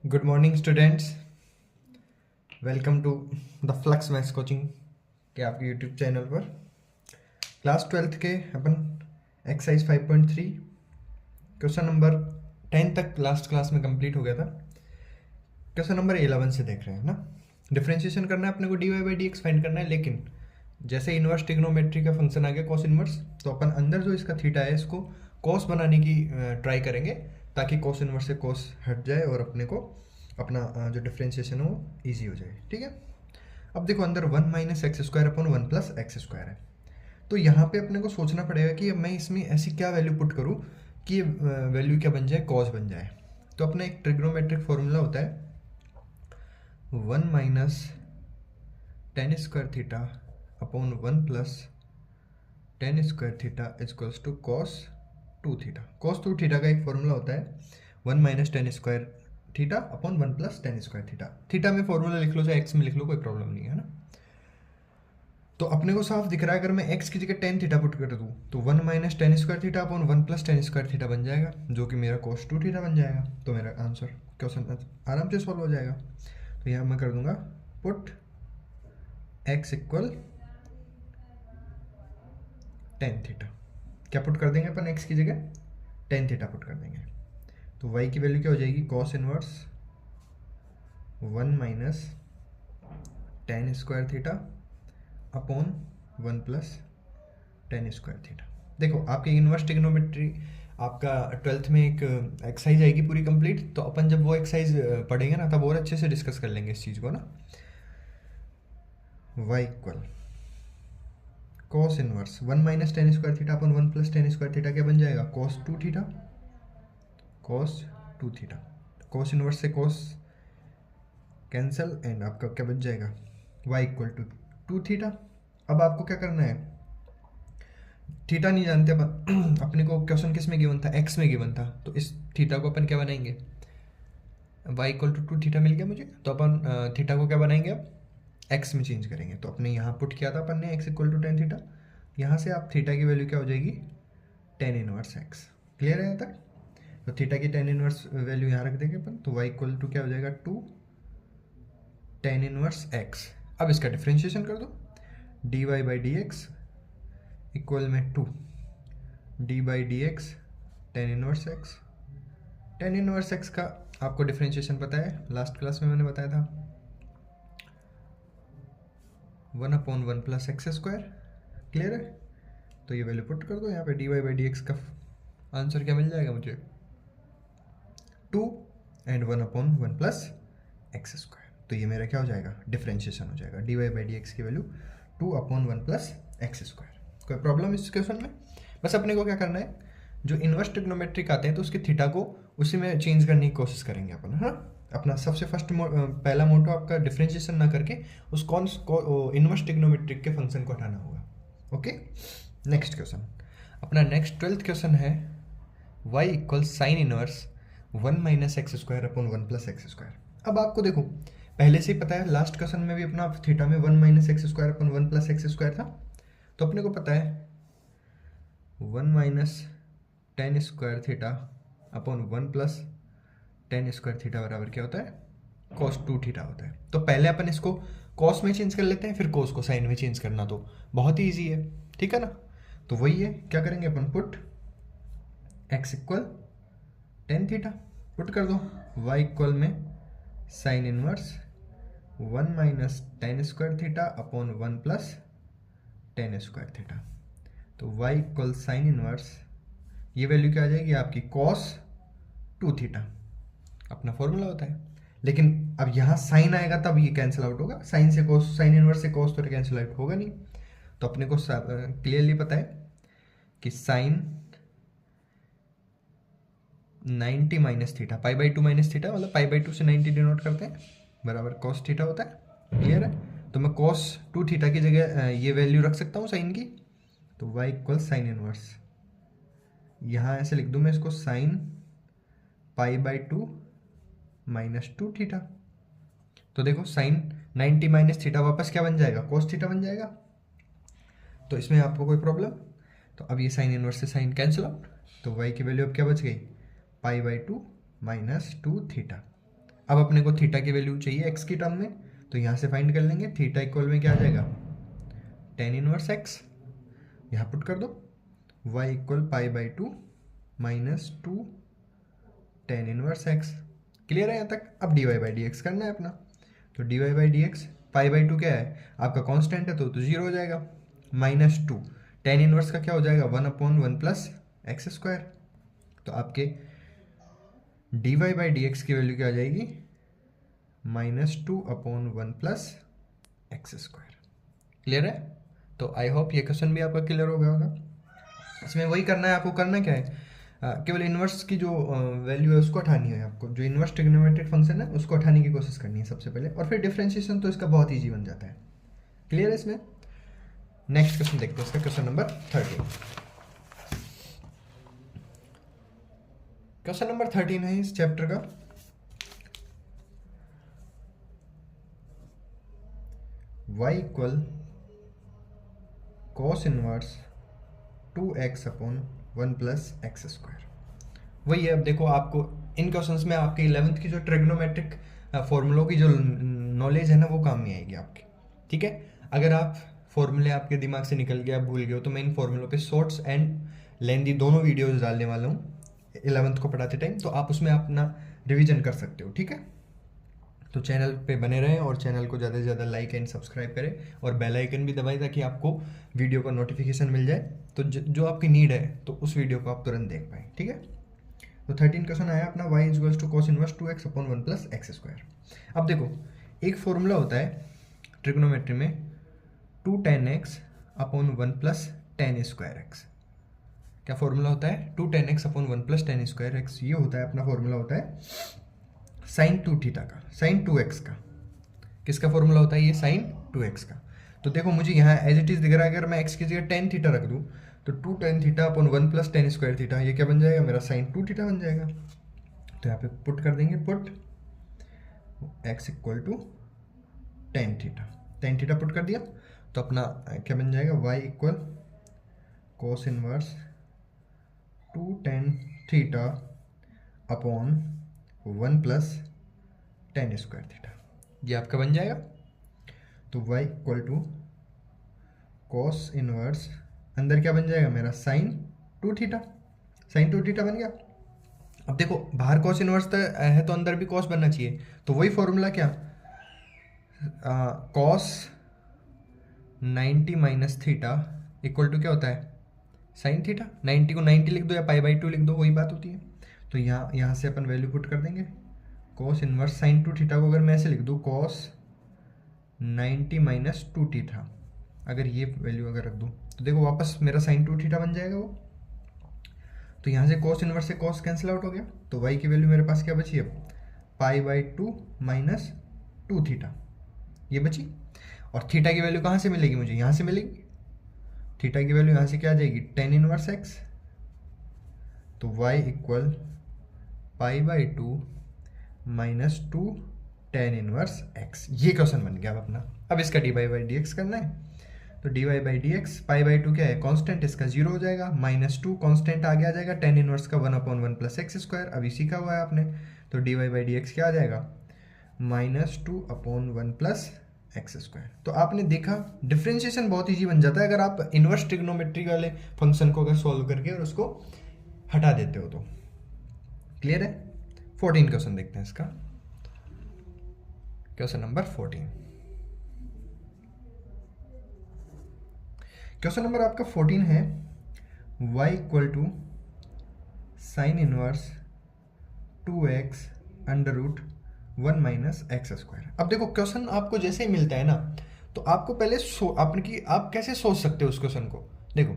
Good morning students, welcome to the Flux maths coaching के आपके YouTube channel पर। Class 12th के अपन exercise 5.3 question number 10 तक last class में कंप्लीट हो गया था। क्वेश्चन नंबर 11 से देख रहे हैं ना। डिफरेंशिएशन करना है अपने को, D Y by D X find करना है। लेकिन जैसे इन्वर्स ट्रिग्नोमेट्री का फंक्शन आ गया कॉस इन्वर्स, तो अपन अंदर जो इसका थीटा है इसको कॉस बनाने की ट्राई करेंगे ताकि कॉस इन्वर्स से कॉस हट जाए और अपने को अपना जो डिफरेंशिएशन है वो ईजी हो जाए। ठीक है, अब देखो अंदर 1 minus x square upon 1 plus x square है। तो यहाँ पे अपने को सोचना पड़ेगा कि मैं इसमें ऐसी क्या वैल्यू पुट करूँ कि ये वैल्यू क्या बन जाए, कॉस बन जाए। तो अपना एक ट्रिग्नोमेट्रिक फॉर्मूला होता है 1 minus tan square theta upon 1 plus tan square theta equals to cos 2 theta. Cos 2 theta का एक फॉर्मूला होता है 1 minus tan square theta upon 1 plus tan square theta. Theta में फॉर्मूला लिख लो चाहे एक्स में लिख लो, कोई प्रॉब्लम नहीं है ना। तो अपने को साफ दिख रहा है, अगर मैं एक्स की जगह टेन थीटा पुट कर दूँ तो 1 minus tan square theta upon 1 plus tan square theta बन जाएगा, जो कि मेरा कॉस 2 थीटा बन जाएगा। तो मेरा आंसर क्वेश्चन आराम से सॉल्व हो जाएगा। तो यहाँ मैं कर दूंगा put x equal tan theta. क्या पुट कर देंगे अपन, एक्स की जगह टेन थीटा पुट कर देंगे। तो वाई की वैल्यू क्या हो जाएगी, cos inverse 1 minus tan square theta upon 1 plus tan square theta. देखो आपके इनवर्स ट्रिग्नोमेट्री आपका 12th में एक एक्सरसाइज आएगी पूरी कंप्लीट, तो अपन जब वो एक्सरसाइज पढ़ेंगे ना तब और अच्छे से डिस्कस कर लेंगे इस चीज़ को ना। Y equal cos inverse 1 minus tan square theta upon 1 plus tan square theta क्या बन जाएगा, cos 2 theta. Cos 2 theta, cos inverse से कॉस कैंसिल एंड आपका क्या बच जाएगा, y इक्वल टू 2 थीटा। अब आपको क्या करना है, थीटा नहीं जानते अपन अपने को क्वेश्चन किस में गिवन था, x में गिवन था। तो इस थीटा को अपन क्या बनाएंगे, y इक्वल टू 2 थीटा मिल गया मुझे, तो अपन थीटा को क्या बनाएंगे अब x में चेंज करेंगे। तो अपने यहाँ पुट किया था अपन ने x equal to tan theta, यहाँ से आप थीटा की वैल्यू क्या हो जाएगी, टेन इनवर्स x। क्लियर है यहाँ तक। तो थीटा की टेन इनवर्स वैल्यू यहाँ रख देंगे अपन, तो y इक्वल टू क्या हो जाएगा 2 टेन इनवर्स x। अब इसका डिफ्रेंशिएशन कर दो, D Y by D X equal में 2 D by D X tan inverse x। Tan inverse x का आपको डिफ्रेंशिएशन पता है, लास्ट क्लास में मैंने बताया था 1 upon 1 plus x square. Clear है। तो ये वैल्यू पुट कर दो यहाँ पे, d Y by D x का आंसर क्या मिल जाएगा मुझे, 2 and 1 upon 1 plus x square. तो ये मेरा क्या हो जाएगा, डिफरेंशिएशन हो जाएगा, d Y by D x की value 2 upon 1 plus x square. कोई प्रॉब्लम इस क्वेश्चन में। बस अपने को क्या करना है, जो इन्वर्स ट्रिग्नोमेट्रिक आते हैं तो उसके थीटा को उसी में चेंज करने की कोशिश करेंगे अपन। हाँ, अपना सबसे फर्स्ट पहला मोटो आपका डिफरेंशिएशन ना करके उस इन्वर्स ट्रिग्नोमेट्रिक के फंक्शन को हटाना होगा। ओके, नेक्स्ट क्वेश्चन अपना नेक्स्ट 12th क्वेश्चन है y equal sign inverse 1 minus x square upon 1 plus x square. अब आपको देखो पहले से ही पता है, लास्ट क्वेश्चन में भी अपना थीटा में 1 minus x square upon 1 plus x square था। तो अपने को पता है 1 minus tan square theta upon 1 plus tan square theta बराबर क्या होता है, कॉस 2 थीटा होता है। तो पहले अपन इसको कॉस में चेंज कर लेते हैं, फिर कॉस को साइन में चेंज करना तो बहुत ही ईजी है। ठीक है ना। तो वही है, क्या करेंगे अपन, put x equal tan theta put कर दो, वाई इक्वल में sin inverse 1 minus tan square theta upon 1 plus tan square theta. तो y इक्वल साइन इनवर्स, ये वैल्यू क्या आ जाएगी आपकी, कॉस 2 थीटा अपना फॉर्मूला होता है। लेकिन अब यहाँ साइन आएगा तब ये कैंसिल आउट होगा, साइन से कॉस, साइन इनवर्स से कॉस तो कैंसिल आउट होगा नहीं। तो अपने को क्लियरली पता है कि sine 90 minus theta, pi by 2 minus theta, मतलब पाई बाई 2 से 90 डिनोट करते हैं, बराबर कॉस थीटा होता है। क्लियर है। तो मैं कॉस 2 थीटा की जगह ये वैल्यू रख सकता हूँ साइन की। तो y इक्वल साइन इनवर्स, यहाँ ऐसे लिख दूँ मैं इसको, sine pi by 2 minus 2 theta. तो देखो साइन 90 माइनस थीटा वापस क्या बन जाएगा, कॉस थीटा बन जाएगा। तो इसमें आपको कोई प्रॉब्लम, तो अब ये साइन इनवर्स से साइन कैंसिल आउट। तो y की वैल्यू अब क्या बच गई, पाई बाई 2 माइनस 2 थीटा। अब अपने को थीटा की वैल्यू चाहिए एक्स की टर्म में, तो यहाँ से फाइंड कर लेंगे। थीटा इक्वल में क्या आ जाएगा, टेन इनवर्स एक्स, यहाँ पुट कर दो। Y equal pi by two minus two tan inverse X. Clear है यहाँ तक? अब D Y by D X करना है अपना। तो D Y by D X, pi by two क्या है आपका कांस्टेंट है, तो जीरो हो जाएगा। माइनस टू टेन इनवर्स का क्या हो जाएगा, one upon one plus x square. तो आपके D Y by D x की वैल्यू क्या आ जाएगी, minus two upon one plus x square. Clear है? तो आई होप ये क्वेश्चन भी आपका क्लियर हो गया होगा। इसमें वही करना है आपको। करना क्या है, केवल इन्वर्स की जो वैल्यू है उसको हटानी है आपको। जो इन्वर्स ट्रिग्नोमेट्रिक फंक्शन है उसको हटाने की कोशिश करनी है सबसे पहले, और फिर डिफरेंशिएशन तो इसका बहुत ईजी बन जाता है। क्लियर है इसमें? नेक्स्ट क्वेश्चन देखते हैं इसका, क्वेश्चन नंबर 13। क्वेश्चन नंबर 13 है इस चैप्टर का। y equal cos inverse 2x upon 1 plus x square. वही है। अब देखो आपको इन क्वेश्चंस में आपके 11th की जो ट्रिग्नोमेट्रिक फॉर्मूलों की जो नॉलेज है ना वो काम में आएगी आपकी। ठीक है? अगर आप फॉर्मूले आपके दिमाग से निकल गया, भूल गए हो, तो मैं इन फॉर्मूलों पे शॉर्ट्स एंड लेंदी दोनों वीडियोस डालने वाला हूँ 11th को पढ़ाते टाइम, तो आप उसमें अपना रिवीजन कर सकते हो। ठीक है? तो चैनल पे बने रहें और चैनल को ज़्यादा से ज़्यादा लाइक एंड सब्सक्राइब करें और बेल आइकन भी दबाएं ताकि आपको वीडियो का नोटिफिकेशन मिल जाए। तो जो आपकी नीड है तो उस वीडियो को आप तुरंत देख पाएँ। ठीक है? तो 13 क्वेश्चन आया अपना, y equals to cos inverse 2x upon 1 plus x square. अब देखो एक फॉर्मूला होता है ट्रिग्नोमेट्री में 2 tan x upon 1 plus tan square x. क्या फॉर्मूला होता है? 2 tan x upon 1 plus tan square x. ये होता है अपना फॉर्मूला होता है साइन 2 थीटा का, साइन 2x का। किसका फॉर्मूला होता है ये? साइन 2x का। तो देखो मुझे यहाँ एज इट इज दिख रहा है, अगर मैं x की जगह टेन थीटा रख दूँ तो 2 tan theta upon 1 plus tan square theta, ये क्या बन जाएगा मेरा? साइन 2 थीटा बन जाएगा। तो यहाँ पे पुट कर देंगे, put x equal to tan theta put कर दिया तो अपना क्या बन जाएगा, y equal cos inverse 2 tan theta upon 1 plus tan square theta, ये आपका बन जाएगा। तो y equal to cos inverse, अंदर क्या बन जाएगा मेरा? Sign 2 theta. साइन 2 थीटा बन गया। अब देखो बाहर कॉस इनवर्स है तो अंदर भी कॉस बनना चाहिए, तो वही फॉर्मूला क्या, cos 90 minus theta equal to क्या होता है? Sine theta. 90 को 90 लिख दो या पाई बाई 2 लिख दो, वही बात होती है। तो यहाँ से अपन वैल्यू पुट कर देंगे। कॉस इनवर्स साइन 2 थीटा को अगर मैं ऐसे लिख दूँ, कॉस 90 माइनस 2 थीटा, अगर ये वैल्यू अगर रख दूँ तो देखो वापस मेरा साइन 2 थीटा बन जाएगा वो। तो यहाँ से कॉस इनवर्स से कॉस कैंसिल आउट हो गया, तो y की वैल्यू मेरे पास क्या बची है? पाई बाई 2 माइनस 2 थीटा, ये बची। और थीटा की वैल्यू कहाँ से मिलेगी मुझे? यहाँ से मिलेगी। थीटा की वैल्यू यहाँ से क्या आ जाएगी? Tan inverse X. तो y equal pi by 2 minus 2 tan inverse X. ये क्वेश्चन बन गया अब अपना। अब इसका D Y by D X करना है। तो D Y by D X, pi by 2 क्या है? कांस्टेंट, इसका जीरो हो जाएगा। माइनस 2 कांस्टेंट आगे आ जाएगा, टेन इनवर्स का 1 अपॉन 1 प्लस एक्स स्क्वायर अभी सीखा हुआ है आपने। तो D Y by D X क्या आ जाएगा? Minus 2 upon 1 plus x square. तो आपने देखा डिफ्रेंशिएशन बहुत ईजी बन जाता है अगर आप इन्वर्स ट्रिग्नोमेट्री वाले फंक्शन को अगर सॉल्व करके और उसको हटा देते हो तो। क्लियर है? 14 क्वेश्चन देखते हैं इसका, क्वेश्चन नंबर 14। क्वेश्चन नंबर आपका 14 है, y equal to sine inverse 2x under root 1 minus x square. अब देखो क्वेश्चन आपको जैसे ही मिलता है ना, तो आपको पहले आप कैसे सोच सकते हो उस क्वेश्चन को। देखो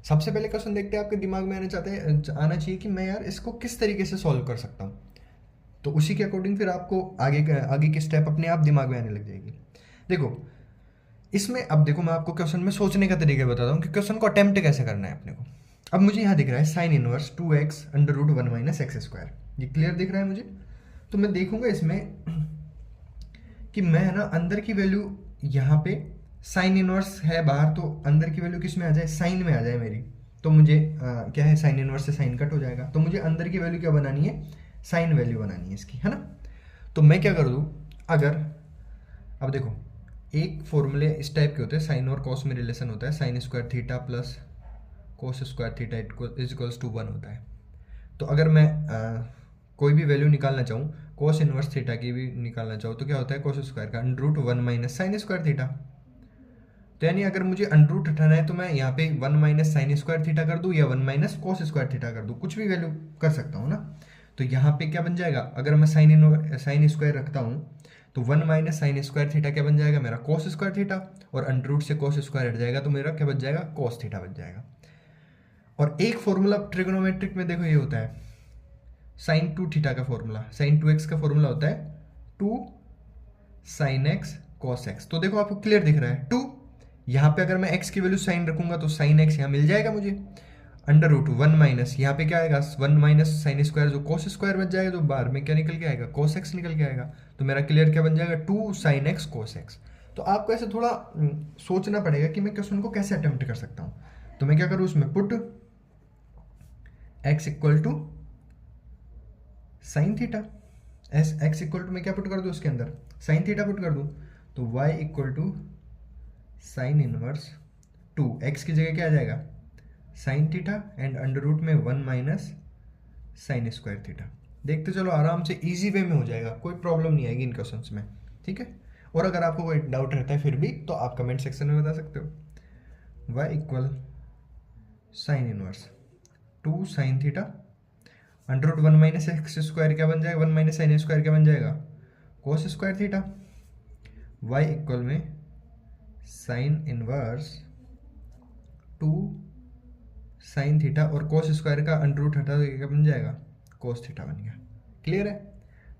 सबसे पहले क्वेश्चन देखते हैं, आपके दिमाग में आना चाहिए कि मैं यार इसको किस तरीके से सॉल्व कर सकता हूँ। तो उसी के अकॉर्डिंग फिर आपको आगे की स्टेप अपने आप दिमाग में आने लग जाएगी। देखो इसमें अब देखो मैं आपको क्वेश्चन में सोचने का तरीका बताता हूँ कि क्वेश्चन को अटेम्प्ट कैसे करना है अपने को। अब मुझे यहाँ दिख रहा है sine inverse 2x under root 1 minus x square, ये क्लियर दिख रहा है मुझे। तो मैं देखूंगा इसमें कि मैं ना अंदर की वैल्यू यहाँ पे साइन इनवर्स है बाहर, तो अंदर की वैल्यू किस में आ जाए? साइन में आ जाए मेरी। तो मुझे क्या है, साइन इनवर्स से साइन कट हो जाएगा। तो मुझे अंदर की वैल्यू क्या बनानी है? साइन वैल्यू बनानी है इसकी, है ना। तो मैं क्या कर दूँ, अगर अब देखो एक फॉर्मूले इस टाइप के होते हैं, साइन और कॉस में रिलेशन होता है, sine square theta plus cos square theta is equals to 1 होता है। तो अगर मैं कोई भी वैल्यू निकालना चाहूँ, कोस इनवर्स थीटा की भी निकालना चाहूँ, तो क्या होता है कोस स्क्वायर का under root 1 minus sine square theta. तो यानी अगर मुझे अंडर रूट हटाना है तो मैं यहाँ पे 1 माइनस साइन स्क्वायर थीटा कर दूँ या 1 माइनस कोस स्क्वायर थीटा कर दूँ, कुछ भी वैल्यू कर सकता हूँ ना। तो यहाँ पे क्या बन जाएगा, अगर मैं साइन स्क्वायर रखता हूँ तो 1 माइनस साइन स्क्वायर थीटा क्या बन जाएगा मेरा, कोस स्क्वायर थीटा, और अंडर रूट से कोस स्क्वायर हट जाएगा तो मेरा क्या बच जाएगा, कोस थीटा बच जाएगा। और एक फॉर्मूला ट्रिग्नोमेट्रिक में देखो ये होता है साइन 2 थीटा का फॉर्मूला, साइन 2x का फॉर्मूला होता है 2 साइन एक्स कॉस एक्स। तो देखो आपको क्लियर दिख रहा है 2, यहाँ पे अगर मैं x की वैल्यू साइन रखूंगा तो साइन एक्स यहाँ मिल जाएगा मुझे, अंडर रूट 1 माइनस यहाँ पे क्या आएगा 1 माइनस साइन स्क्वायर जो कोस स्क्वायर बच जाएगा, तो बाहर में क्या निकल के आएगा, कोस एक्स निकल के आएगा। तो मेरा क्लियर क्या बन जाएगा, 2 साइन एक्स कोस एक्स। तो आपको ऐसे थोड़ा सोचना पड़ेगा कि मैं क्वेश्चन को कैसे अटेम्प्ट कर सकता हूँ। तो मैं क्या करूँ, उसमें put x equal to sine theta, X equal to मैं क्या पुट कर दूँ उसके अंदर, साइन थीटा पुट कर दूँ, तो y equal to sine inverse 2, X की जगह क्या आ जाएगा sine theta and under root में 1 माइनस साइन स्क्वायर थीटा। देखते चलो आराम से इजी वे में हो जाएगा, कोई प्रॉब्लम नहीं आएगी इन क्वेश्चंस में, ठीक है। और अगर आपको कोई डाउट रहता है फिर भी तो आप कमेंट सेक्शन में बता सकते हो। y equal sign inverse 2 sine theta under root 1 minus x square क्या बन जाएगा, 1 माइनस साइन स्क्वायर क्या बन जाएगा, कोस स्क्वायर थीटा। y इक्वल में साइन इनवर्स 2 साइन थीटा और कोस स्क्वायर का अंडर रूट हटा तो क्या बन जाएगा, कोस थीटा बन गया। क्लियर है।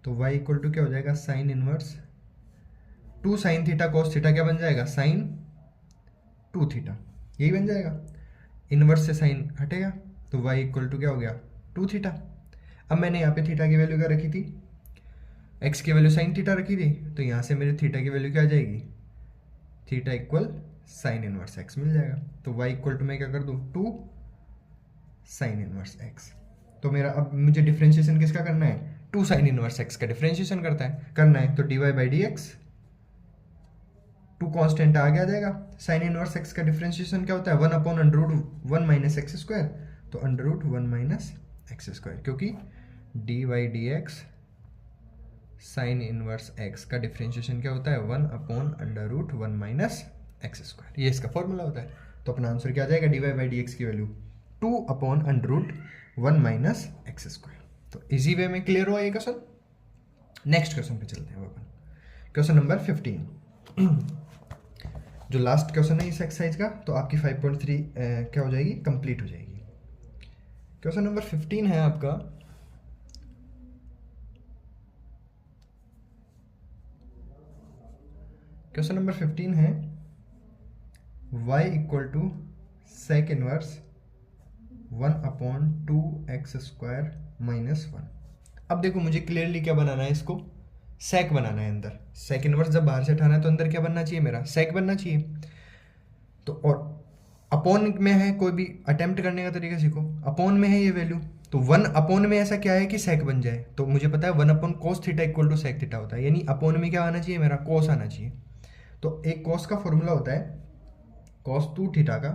तो y इक्वल टू क्या हो जाएगा, sine inverse 2 sine theta cos theta क्या बन जाएगा, साइन 2 थीटा, यही बन जाएगा। इनवर्स से साइन हटेगा तो y इक्वल टू क्या हो गया, 2 थीटा। अब मैंने यहाँ पे थीटा की वैल्यू क्या रखी थी, x की वैल्यू साइन थीटा रखी थी, तो यहाँ से मेरे थीटा की वैल्यू क्या आ जाएगी, theta equal sign inverse x मिल जाएगा। तो y इक्वल टू मैं क्या कर दूँ, 2 साइन इनवर्स x। तो मेरा अब मुझे डिफ्रेंशिएशन किसका करना है, 2 साइन इनवर्स x का डिफ्रेंशिएशन करना है। तो dy by D x 2 constant आगे आ जाएगा। साइन इनवर्स x का डिफ्रेंशिएशन क्या होता है, 1 upon under root 1 minus x square, तो under root 1 minus x square, क्योंकि d y d x sine inverse x का डिफ्रेंशिएशन क्या होता है, 1 upon under root 1 minus x square, ये इसका फॉर्मूला होता है। तो अपना आंसर क्या आ जाएगा, d Y by D x की value 2 upon under root 1 minus x square. तो इजी वे में क्लियर हुआ ये क्वेश्चन। नेक्स्ट क्वेश्चन पे चलते हैं अपन, क्वेश्चन नंबर 15 जो लास्ट क्वेश्चन है इस एक्सरसाइज का। तो आपकी 5.3 क्या हो जाएगी, कंप्लीट हो जाएगी। क्वेश्चन नंबर 15 है आपका, क्वेश्चन नंबर 15 है y equal to sec inverse 1 upon 2x square minus 1। अब देखो मुझे क्लियरली क्या बनाना है, इसको सेक बनाना है अंदर। सेक इनवर्स जब बाहर से उठाना है तो अंदर क्या बनना चाहिए, मेरा सेक बनना चाहिए। तो और अपॉन में है, कोई भी अटेम्प्ट करने का तरीका सीखो, अपॉन में है ये वैल्यू, तो 1 अपॉन में ऐसा क्या है कि सेक बन जाए। तो मुझे पता है 1 upon cos theta equal to sec theta होता है, यानी अपॉन में क्या आना चाहिए, मेरा कोस आना चाहिए। तो एक कोस का फॉर्मूला होता है कोस 2 थीटा का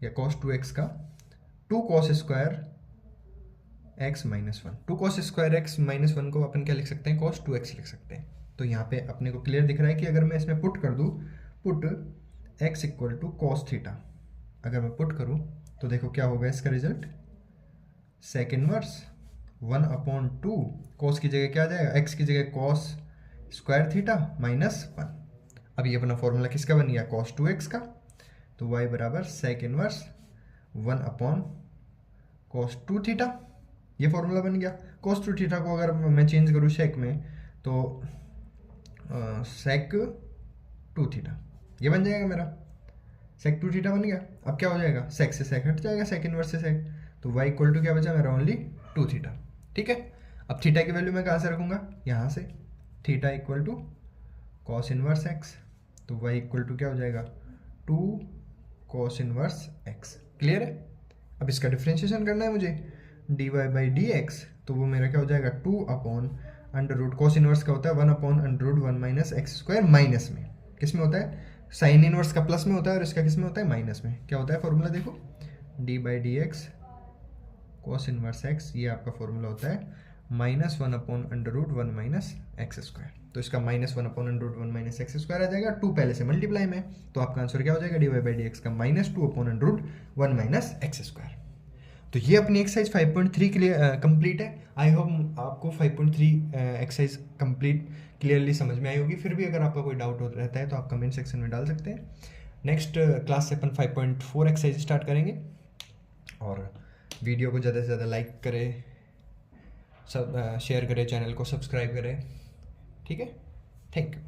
या कोस 2x का 2 cos square x minus 1। 2 cos square x minus 1 को अपन क्या लिख सकते हैं, कोस 2x लिख सकते हैं। तो यहाँ पे अपने को क्लियर दिख रहा है कि अगर मैं इसमें पुट कर दूँ, put x equal to cos theta, अगर मैं पुट करूँ तो देखो क्या होगा इसका result, sec inverse 1 upon 2 cos की जगह क्या आ जाएगा, x की जगह कोस स्क्वायर थीटा माइनस 1। अब ये अपना फॉर्मूला किसका बन गया, कोस 2x का। तो y बराबर sec inverse 1 upon cos 2 theta, ये फॉर्मूला बन गया। कोस 2 थीटा को अगर मैं चेंज करूँ सेक में तो सेक 2 थीटा, ये बन जाएगा मेरा, सेक 2 थीटा बन गया। अब क्या हो जाएगा, सेक से सेक हट जाएगा, सेक इनवर्स से सेक, तो y इक्वल टू क्या बचा मेरा, ओनली 2 थीटा। ठीक है। अब थीटा की वैल्यू मैं कहाँ से रखूँगा, यहाँ से, theta equal to cos inverse X, तो y इक्वल टू क्या हो जाएगा, 2 कॉस इनवर्स एक्स। क्लियर है। अब इसका डिफ्रेंशिएशन करना है मुझे, D Y by D X, तो वो मेरा क्या हो जाएगा, 2 upon under root cos inverse का होता है 1/√1 - x² माइनस में, किस में होता है, साइन इनवर्स का प्लस में होता है और इसका किस में होता है, माइनस में। क्या होता है फॉर्मूला देखो, d/dx कॉस इनवर्स x, ये आपका फॉर्मूला होता है -1/√1 - x²। तो इसका -1/√1 - x² आ जाएगा, 2 पहले से मल्टीप्लाई में, तो आपका आंसर क्या हो जाएगा, dy/dx का -2/√1 - x²। तो ये अपनी एक्सरसाइज 5.3 कंप्लीट है। आई होप आपको 5.3 एक्सरसाइज कंप्लीट क्लियरली समझ में आई होगी। फिर भी अगर आपका कोई डाउट रहता है तो आप कमेंट सेक्शन में डाल सकते हैं। नेक्स्ट क्लास से अपन 5.4 एक्सरसाइज स्टार्ट करेंगे। और वीडियो को ज़्यादा से ज़्यादा लाइक करें, सब शेयर करें, चैनल को सब्सक्राइब करें, ठीक है। Thank you.